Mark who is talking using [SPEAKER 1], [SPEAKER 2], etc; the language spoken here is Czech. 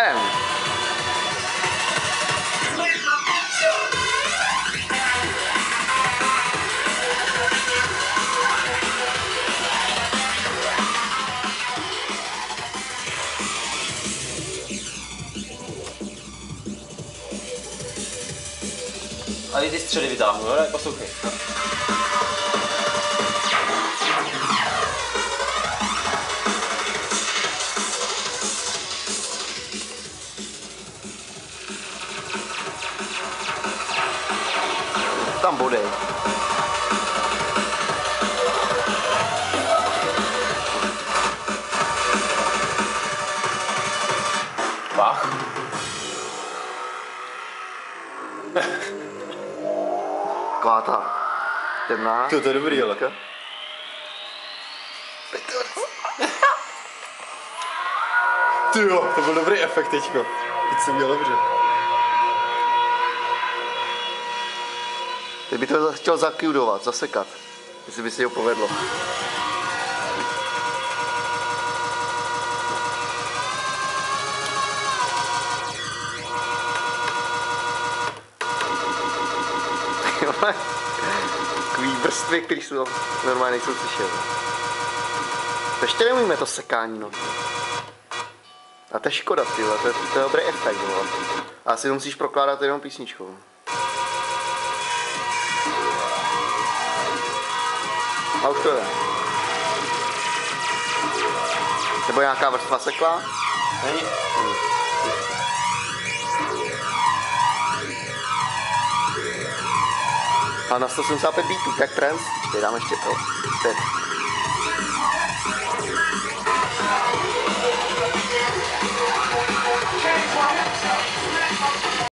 [SPEAKER 1] nevím.
[SPEAKER 2] A ty středy vytáhnu, ale poslouchej.
[SPEAKER 1] Tam bodej.
[SPEAKER 2] Bach.
[SPEAKER 1] Kváta. Temná.
[SPEAKER 2] To je dobrý, ale. Ty jo, to byl dobrý efekt teďko. Teď jsem měl dobře.
[SPEAKER 1] Teď by to chtěl zakudovat, zasekat. Jestli by si ho povedlo. Takový vrstvy, který jsou normálně nejsou slyšet. To ještě neumíme to sekání, no. A to je škoda, tyhle, to je dobrý efekt, no. A asi to musíš prokládat jenom písničkou. A už to je. Nebo nějaká vrstva sekla?
[SPEAKER 2] Není.
[SPEAKER 1] A na 175 beatů, jak trance. Počkej, dám ještě to. Teď.